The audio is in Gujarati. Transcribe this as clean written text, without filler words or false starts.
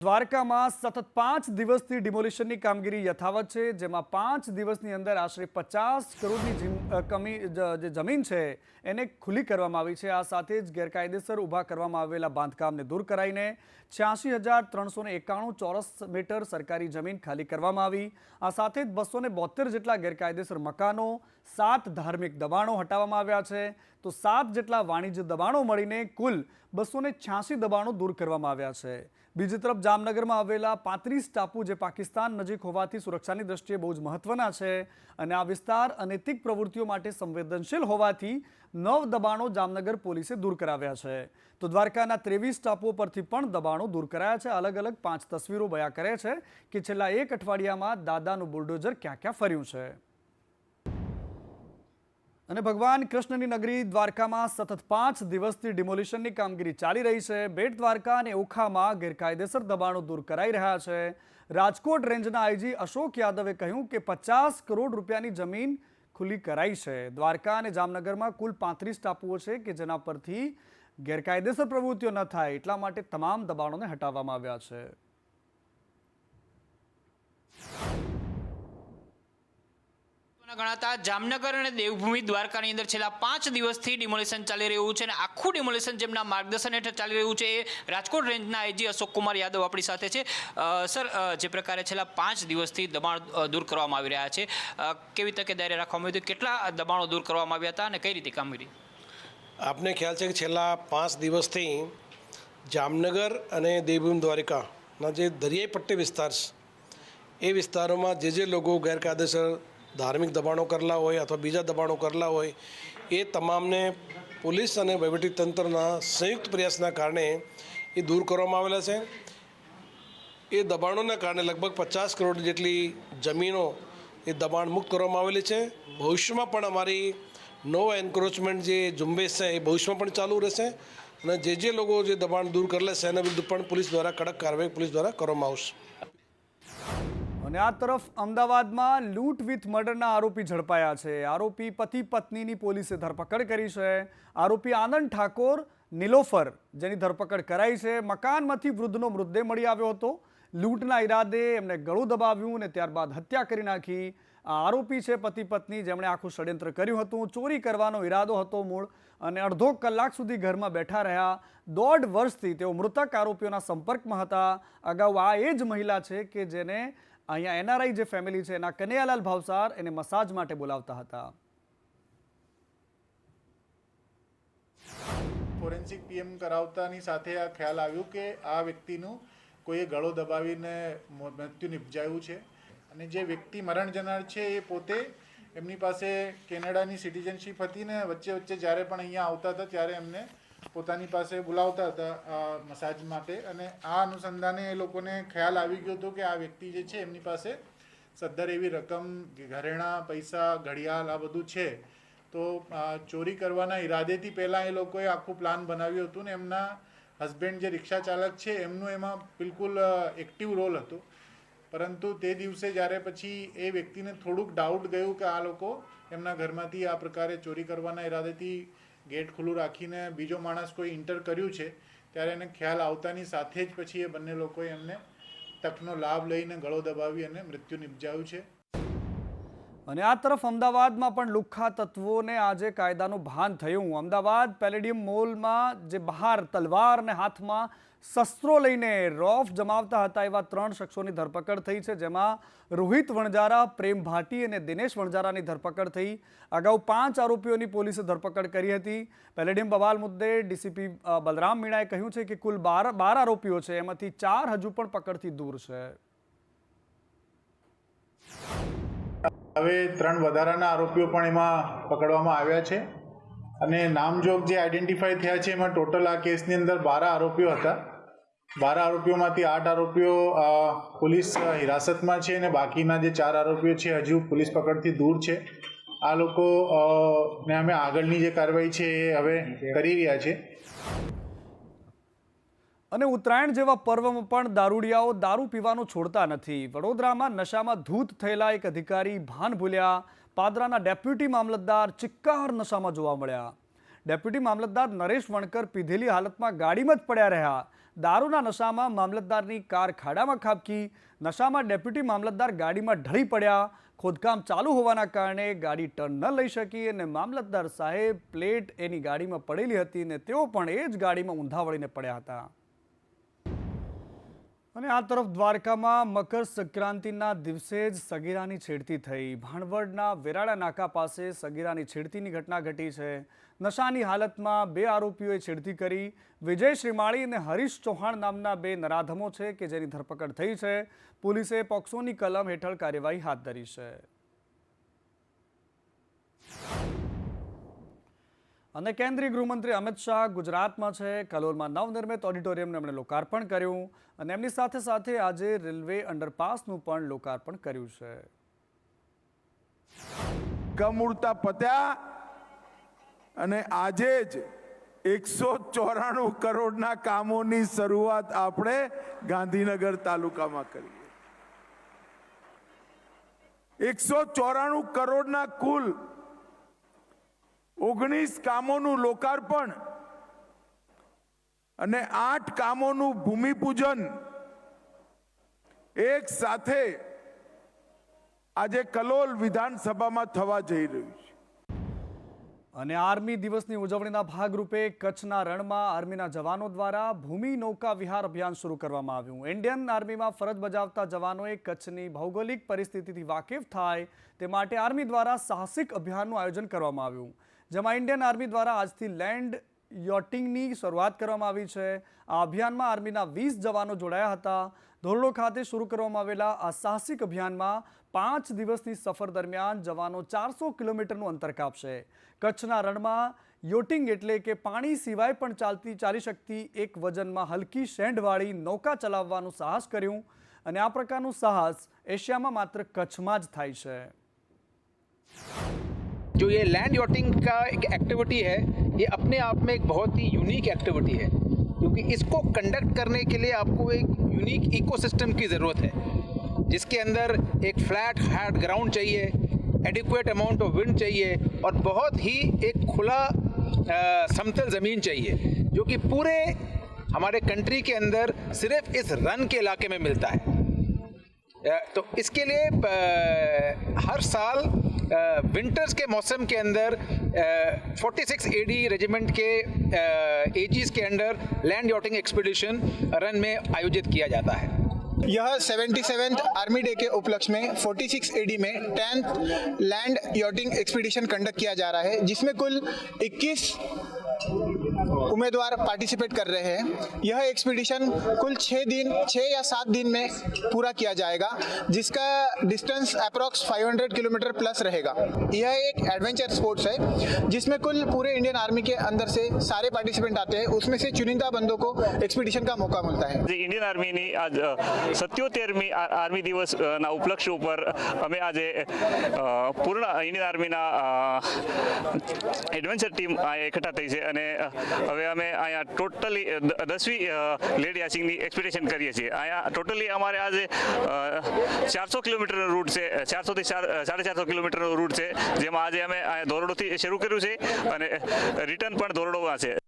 દ્વારકામાં સતત 5 દિવસથી ડિમોલિશનની કામગીરી યથાવત છે, જેમાં 5 દિવસની અંદર આશરે 50 કરોડની જે જમીન છે એને ખુલ્લી કરવામાં આવી છે। આ સાથે જ ગેરકાયદેસર ઊભા કરવામાં આવેલા બાંધકામને દૂર કરાઈને 86,391 ચોરસ મીટર સરકારી જમીન ખાલી કરવામાં આવી। આ સાથે જ 272 જેટલા ગેરકાયદેસર મકાનો, 7 ધાર્મિક દબાણો હટાવવામાં આવ્યા છે, તો 7 જેટલા વાણિજ્ય દબાણો મળીને કુલ 286 દબાણો દૂર કરવામાં આવ્યા છે। બીજી તરફ જામનગરમાં આવેલા 35 ટાપુ જે પાકિસ્તાન નજીક હોવાથી સુરક્ષાની દ્રષ્ટિએ બહુ જ મહત્વના છે અને આ વિસ્તાર અનૈતિક પ્રવૃત્તિઓ માટે સંવેદનશીલ હોવાથી 9 દબાણો જામનગર પોલીસે દૂર કરાવ્યા છે। તો દ્વારકાના 23 ટાપુઓ પરથી પણ દબાણો દૂર કરાયા છે। અલગ અલગ 5 તસવીરો બયા કરે છે કે છેલ્લા એક અઠવાડિયામાં દાદાનું બુલડોઝર ક્યાં ક્યાં ફર્યું છે। અને ભગવાન કૃષ્ણની નગરી દ્વારકામાં સતત 5 દિવસથી ડિમોલિશનની કામગીરી ચાલી રહી છે। બેટ દ્વારકા અને ઓખામાં ગેરકાયદેસર દબાણો દૂર કરાઈ રહ્યા છે। રાજકોટ રેન્જના આઈજી અશોક યાદવે કહ્યું કે 50 કરોડ રૂપિયાની જમીન ખુલ્લી કરાઈ છે। દ્વારકા અને જામનગરમાં કુલ 35 ટાપુઓ છે કે જેના પરથી ગેરકાયદેસર પ્રવૃત્તિઓ ન થાય એટલા માટે તમામ દબાણોને હટાવવામાં આવ્યા છે। ગણાતા જામનગર અને દેવભૂમિ દ્વારકાની અંદર છેલ્લા 5 દિવસથી ડિમોલિશન ચાલી રહ્યું છે અને આખું ડિમોલિશન જેમના માર્ગદર્શન હેઠળ ચાલી રહ્યું છે એ રાજકોટ રેન્જના આઈજી અશોક કુમાર યાદવ આપણી સાથે છે। સર, જે પ્રકારે છેલ્લા 5 દિવસથી દબાણ દૂર કરવામાં આવી રહ્યા છે, કેવી તકેદારી રાખવામાં આવી હતી, કેટલા દબાણો દૂર કરવામાં આવ્યા હતા અને કઈ રીતે કામગીરી? આપને ખ્યાલ છે કે છેલ્લા 5 દિવસથી જામનગર અને દેવભૂમિ દ્વારકાના જે દરિયાઈ પટ્ટી વિસ્તાર છે એ વિસ્તારોમાં જે લોકો ગેરકાયદેસર ધાર્મિક દબાણો કરેલા હોય અથવા બીજા દબાણો કરેલા હોય એ તમામને પોલીસ અને વહીવટીતંત્રના સંયુક્ત પ્રયાસના કારણે એ દૂર કરવામાં આવેલા છે। એ દબાણોના કારણે લગભગ 50 કરોડ જેટલી જમીનો એ દબાણ મુક્ત કરવામાં આવેલી છે। ભવિષ્યમાં પણ અમારી નો એન્ક્રોચમેન્ટ જે ઝુંબેશ છે એ ભવિષ્યમાં પણ ચાલુ રહેશે અને જે લોકો જે દબાણ દૂર કરેલા છે એના વિરુદ્ધ પણ પોલીસ દ્વારા કડક કાર્યવાહી પોલીસ દ્વારા કરવામાં આવશે। અને આ તરફ અમદાવાદમાં લૂંટ વિથ મર્ડરના આરોપી ઝડપાયા છે। આરોપી પતિ પત્નીની પોલીસે ધરપકડ કરી છે। આરોપી આનંદ ઠાકોર નિલોફર જેની ધરપકડ કરાઈ છે। મકાનમાંથી વૃદ્ધનો મૃતદેહ મળી આવ્યો હતો। લૂંટના ઈરાદે એમને ગળું દબાવ્યું અને ત્યારબાદ હત્યા કરી નાખી। આ આરોપી છે પતિ પત્ની જેમણે આખું ષડયંત્ર કર્યું હતું। ચોરી કરવાનો ઈરાદો હતો મૂળ અને અડધો કલાક સુધી ઘરમાં બેઠા રહ્યા। 1.5 વર્ષથી તેઓ મૃતક આરોપીઓના સંપર્કમાં હતા। અગાઉ આ એ જ મહિલા છે કે જેને અહીંયા એનઆરઆઈ જે ફેમિલી છે એના કનૈયાલાલ ભાવસાર એને મસાજ માટે બોલાવતા હતા। ફોરેન્સિક પીએમ કરાવતાની સાથે આ ખ્યાલ આવ્યું કે આ વ્યક્તિનું કોઈએ ગળો દબાવીને મૃત્યુ નિપજાયું છે અને જે વ્યક્તિ મરણ જનાર છે એ પોતે એમની પાસે કેનેડાની સિટીઝનશીપ હતી ને વચ્ચે જ્યારે પણ અહીંયા આવતા હતા ત્યારે એમને પોતાની પાસે બોલાવતા હતા મસાજ માટે અને આ અનુસંધાને એ લોકોને ખ્યાલ આવી ગયો હતો કે આ વ્યક્તિ જે છે એમની પાસે સદ્ધર એવી રકમ, ઘરેણાં, પૈસા, ઘડિયાળ આ બધું છે, તો ચોરી કરવાના ઈરાદેથી પહેલાં એ લોકોએ આખું પ્લાન બનાવ્યું હતું ને એમના હસબન્ડ જે રિક્ષા ચાલક છે એમનું એમાં બિલકુલ એક્ટિવ રોલ હતો। પરંતુ તે દિવસે જ્યારે પછી એ વ્યક્તિને થોડુંક ડાઉટ ગયું કે આ લોકો એમના ઘરમાંથી આ પ્રકારે ચોરી કરવાના ઈરાદેથી ગેટ ખુલ્લું રાખીને બીજો માણસ કોઈ એન્ટર કર્યું છે ત્યારે એને ખ્યાલ આવતાની સાથે જ પછી એ બંને લોકોએ એમને તકનો લાભ લઈને ગળો દબાવી અને મૃત્યુ નિપજાયું છે। અને આ તરફ અમદાવાદમાં પણ લુખ્ખા તત્વોને આજે કાયદાનું ભાન થયું। અમદાવાદ પેલેડિયમ મોલમાં જે બહાર તલવાર અને હાથમાં શસ્ત્રો લઈને રોફ જમાવતા હતા એવા 3 શખ્સોની ધરપકડ થઈ છે, જેમાં રોહિત વણજારા, પ્રેમ ભાટી અને દિનેશ વણજારાની ધરપકડ થઈ। અગાઉ 5 આરોપીઓની પોલીસે ધરપકડ કરી હતી। પેલેડિયમ બવાલ મુદ્દે ડીસીપી બલરામ મીણાએ કહ્યું છે કે કુલ 12 આરોપીઓ છે, એમાંથી 4 હજુ પણ પકડથી દૂર છે। હવે 3 વધારાના આરોપીઓ પણ એમાં પકડવામાં આવ્યા છે અને નામજોગ જે આઈડેન્ટિફાઈ થયા છે એમાં ટોટલ આ કેસની અંદર 12 આરોપીઓ હતા। 12 આરોપીઓમાંથી 8 આરોપીઓ પોલીસ હિરાસતમાં છે અને બાકીના જે 4 આરોપીઓ છે હજુ પોલીસ પકડથી દૂર છે। આ લોકો ને અમે આગળની જે કાર્યવાહી છે એ હવે કરી રહ્યા છે। અને ઉત્તરાયણ જેવા પર્વમાં પણ દારૂડિયાઓ દારૂ પીવાનું છોડતા નથી। વડોદરામાં નશામાં ધૂત થયેલા એક અધિકારી ભાન ભૂલ્યા। પાદરાના ડેપ્યુટી મામલતદાર ચિક્કાર નશામાં જોવા મળ્યા। ડેપ્યુટી મામલતદાર નરેશ વણકર પીધેલી હાલતમાં ગાડીમાં જ પડ્યા રહ્યા। દારૂના નશામાં મામલતદારની કાર ખાડામાં ખાબકી, નશામાં ડેપ્યુટી મામલતદાર ગાડીમાં ઢળી પડ્યા, ખોદકામ ચાલુ હોવાના કારણે ગાડી ટર્ન ન લઈ શકી અને મામલતદાર સાહેબ પ્લેટ એની ગાડીમાં પડેલી હતી અને તેઓ પણ એ જ ગાડીમાં ઊંધા વળીને પડ્યા હતા. અને આ તરફ દ્વારકામાં મકર સંક્રાંતિના દિવસે જ સગીરાની છેડતી થઈ. ભાણવડના વેરાળા નાકા પાસે સગીરાની છેડતીની ઘટના ઘટી છે. નશાની હાલતમાં બે આરોપીઓએ છેડતી કરી. વિજય શ્રીમાળી અને હરીશ ચૌહાણ નામના બે નરાધમો છે કે જેની ધરપકડ થઈ છે. પોલીસે પોક્સોની કલમ હેઠળ કાર્યવાહી હાથ ધરી છે. અને કેન્દ્રીય ગૃહમંત્રી અમિત શાહ ગુજરાતમાં છે. કલોલમાં નવનિર્મિત ઓડિટોરિયમનું એમણે લોકાર્પણ કર્યું અને એમની સાથે સાથે આજે રેલવે અંડરપાસનું પણ લોકાર્પણ કર્યું છે. કમૂરતા પત્યા અને આજે જ 194 કરોડના કામોની શરૂઆત આપણે ગાંધીનગર તાલુકામાં કરી. 194 કરોડના કુલ 19 કામોનું લોકાર્પણ અને 8 કામોનું ભૂમિપૂજન એક સાથે આજે કલોલ વિધાનસભામાં થવા જઈ રહ્યું છે. અને આર્મી દિવસની ઉજવણીના ભાગરૂપે કચ્છના રણમાં આર્મીના જવાનો દ્વારા ભૂમિ નૌકા વિહાર અભિયાન શરૂ કરવામાં આવ્યું. ઇન્ડિયન આર્મીમાં ફરજ બજાવતા જવાનોએ કચ્છની ભૌગોલિક પરિસ્થિતિથી વાકેફ થાય તે માટે આર્મી દ્વારા સાહસિક અભિયાનનું આયોજન કરવામાં આવ્યું, જેમાં ઇન્ડિયન આર્મી દ્વારા આજથી લેન્ડ યોટિંગની શરૂઆત કરવામાં આવી છે. આ અભિયાનમાં આર્મીના 20 જવાનો જોડાયા હતા. ધોરડો ખાતે શરૂ કરવામાં આવેલા આ સાહસિક અભિયાનમાં 5 દિવસની સફર દરમિયાન જવાનો 400 કિલોમીટરનું અંતર કાપશે. કચ્છના રણમાં યોટિંગ એટલે કે પાણી સિવાય પણ ચાલી શકતી એક વજનમાં હલકી શેન્ડવાળી નૌકા ચલાવવાનું સાહસ કર્યું અને આ પ્રકારનું સાહસ એશિયામાં માત્ર કચ્છમાં જ થાય છે. जो ये लैंड यॉटिंग का एक एक्टिविटी है, ये अपने आप में एक बहुत ही यूनिक एक्टिविटी है, क्योंकि इसको कंडक्ट करने के लिए आपको एक यूनिक इकोसिस्टम की ज़रूरत है, जिसके अंदर एक फ्लैट हार्ड ग्राउंड चाहिए, एडिक्वेट अमाउंट ऑफ विंड चाहिए और बहुत ही एक खुला समतल ज़मीन चाहिए, जो कि पूरे हमारे कंट्री के अंदर सिर्फ इस रन के इलाके में मिलता है. तो इसके लिए हर साल विंटर्स के मौसम के अंदर 46 AD रेजिमेंट के एजीज के under land yachting expedition run में आयोजित किया जाता है. यह 77th आर्मी डे के उपलक्ष्य में 46 AD में 10th land yachting expedition conduct किया जा रहा है, जिसमें कुल 21 उम्मीदवार पार्टिसिपेट कर रहे हैं. यह एक्सपीडिशन कुल 6 या 7 दिन में पूरा किया जाएगा, जिसका डिस्टेंस अप्रॉक्स 500 किलोमीटर प्लस रहेगा. यह एक एडवेंचर स्पोर्ट्स है, जिसमें कुल पूरे इंडियन आर्मी के अंदर से सारे पार्टिसिपेंट आते हैं. उसमें से चुनिंदा बंदों को एक्सपीडिशन का मौका मिलता है. ઇન્ડિયન આર્મીની આજ 77મી આર્મી દિવસના ઉપલક્ષ્ય ઉપર અમે આજે પૂર્ણ ઇન્ડિયન આર્મીના એડવેન્ચર ટીમ એકઠા થઈ છે અને હવે અમે અહીંયા ટોટલી 10મી લેડ યાચિંગની એક્સપેડિશન કરીએ છીએ. અહીંયા ટોટલી અમારે આજે 400 કિલોમીટરનો રૂટ છે, 400 થી 450 કિલોમીટરનો રૂટ છે, જેમાં આજે અમે ધોરડોથી શરૂ કર્યું છે અને રિટર્ન પણ ધોરડોમાં છે.